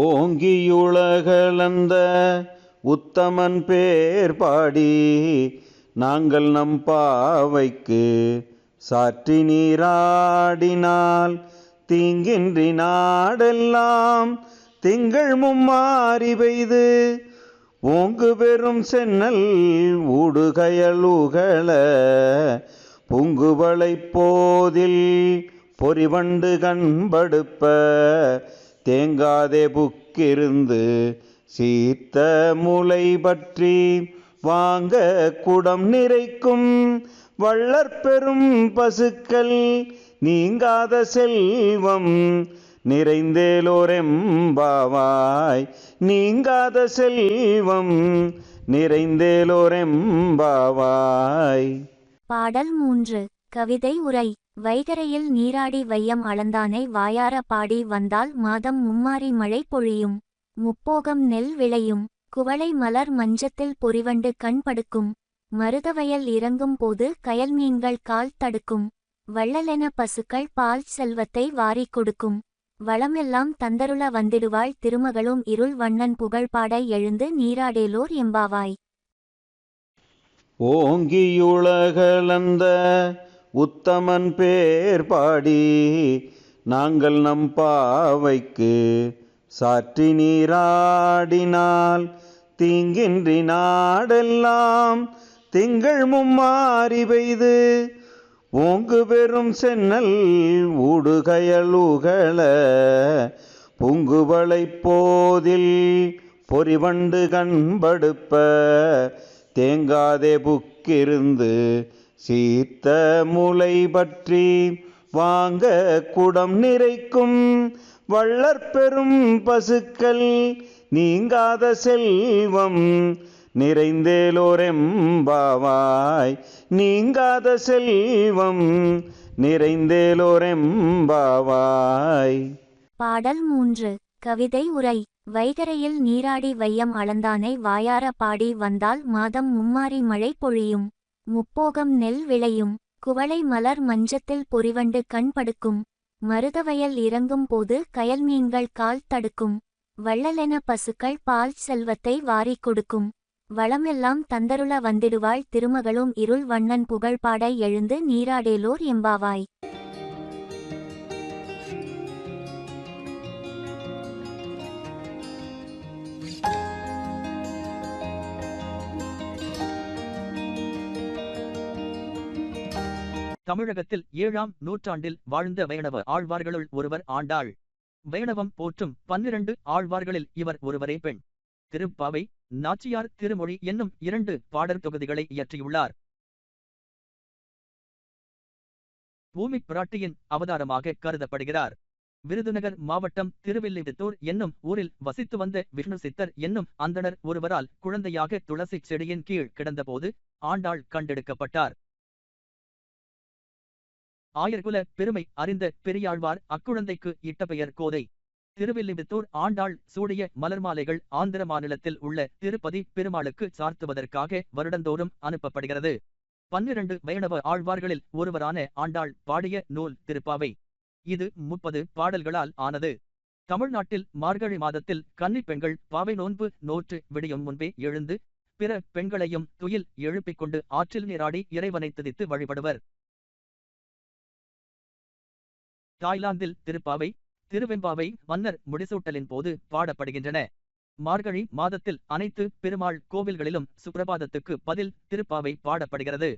ஓங்கியுலகளந்த உத்தமன் பேர் பாடி நாங்கள் நம் பாவைக்கு சாற்றி நீராடினால் தீங்கின்றி நாடெல்லாம் திங்கள் மும்மாறி பெய்து ஓங்கு பெரும் சென்னல் ஊடுகயல் உகள புங்குவளை போதில் பொறிவண்டு கண்படுப்ப தேங்காதே புக்கிருந்து சீத்த முளை பற்றி வாங்க குடம் நிறைக்கும் வள்ளற்பெரும் பசுக்கள் நீங்காத செல்வம் நிறைந்தேலோரெம்பாவாய் நீங்காத செல்வம் நிறைந்தேலோரெம்பாவாய். பாடல் 3. கவிதை உரை. வைகரையில் நீராடி வையம் அளந்தானை வாயார பாடி வந்தால் மாதம் மும்மாரி மழை பொழியும் முப்போகம் நெல் விளையும் குவளை மலர் மஞ்சத்தில் பொறிவண்டு கண் படுக்கும் மருதவயல் இறங்கும் போது கயல் மீன்கள் கால் தடுக்கும் வள்ளலென பசுக்கள் பால் செல்வத்தை வாரிக் கொடுக்கும் வளமெல்லாம் தந்தருள வந்திடுவாள் திருமகளும் இருள் வண்ணன் புகழ்பாட எழுந்து நீராடேலோர் எம்பாவாய். ஓங்கியுலகளந்த உத்தமன் பேர் பாடி நாங்கள் நம் பாவைக்கு சாற்றி நீராடினால் தீங்கின்றி நாடெல்லாம் திங்கள் மும்மாரி பெய்து ஓங்கு பெரும் சென்னல் ஊடுகயல் உகள புங்குவளை போதில் பொறிவண்டு கண்படுப்ப தேங்காதே புக்கிருந்து சீத்த முளை பற்றி வாங்க குடம் நிறைக்கும் வள்ளற்பெரும் பசுக்கள் நீங்காத செல்வம் நிறைந்தேலோரெம்பாவாய் நீங்காத செல்வம் நிறைந்தேலோரெம்பாவாய். பாடல் 3. கவிதை உரை. வைகரையில் நீராடி வையம் அளந்தானை வாயார பாடி வந்தால் மாதம் மும்மாரி மழை பொழியும் முப்போகம் நெல் விளையும் குவளை மலர் மஞ்சத்தில் பொறிவண்டு கண் படுக்கும் மருதவயல் இறங்கும் போது கயல் மீன்கள் கால் தடுக்கும் வள்ளலென பசுக்கள் பால் செல்வத்தை வாரிக் கொடுக்கும் வளமெல்லாம் தந்தருள வந்திடுவாள் திருமகளும் இருள் வண்ணன் புகழ்பாட எழுந்து நீராடேலோர் எம்பாவாய். தமிழகத்தில் 7ஆம் நூற்றாண்டில் வாழ்ந்த வைணவ ஆழ்வார்களுள் ஒருவர் ஆண்டாள். வைணவம் போற்றும் 12 ஆழ்வார்களில் இவர் ஒருவரே பெண். திருப்பாவை, நாச்சியார் திருமொழி என்னும் 2 பாடற் தொகுதிகளை இயற்றியுள்ளார். பூமி பிராட்டியின் அவதாரமாக கருதப்படுகிறார். விருதுநகர் மாவட்டம் திருவில்லிபுத்தூர் என்னும் ஊரில் வசித்து வந்த விஷ்ணு சித்தர் என்னும் அந்தணர் ஒருவரால் குழந்தையாக துளசி செடியின் கீழ் கிடந்தபோது ஆண்டாள் கண்டெடுக்கப்பட்டார். ஆயர்குல பெருமை அறிந்த பெரியாழ்வார் அக்குழந்தைக்கு இட்ட பெயர் கோதை. திருவில்லிபுத்தூர் ஆண்டாள் சூடிய மலர்மாலைகள் ஆந்திர மாநிலத்தில் உள்ள திருப்பதி பெருமாளுக்கு சார்த்துவதற்காக வருடந்தோறும் அனுப்பப்படுகிறது. 12 வைணவ ஆழ்வார்களில் ஒருவரான ஆண்டாள் பாடிய நூல் திருப்பாவை. இது 30 பாடல்களால் ஆனது. தமிழ்நாட்டில் மார்கழி மாதத்தில் கன்னி பெண்கள் பாவை நோன்பு நோற்று விடியும் முன்பே எழுந்து பிற பெண்களையும் துயில் எழுப்பிக் கொண்டு ஆற்றில் நீராடி இறைவனை துதித்து வழிபடுவர். தாய்லாந்தில் திருப்பாவை, திருவெம்பாவை மன்னர் முடிசூட்டலின் போது பாடப்படுகின்றன. மார்கழி மாதத்தில் அனைத்து பெருமாள் கோவில்களிலும் சுப்பிரபாதத்துக்கு பதில் திருப்பாவை பாடப்படுகிறது.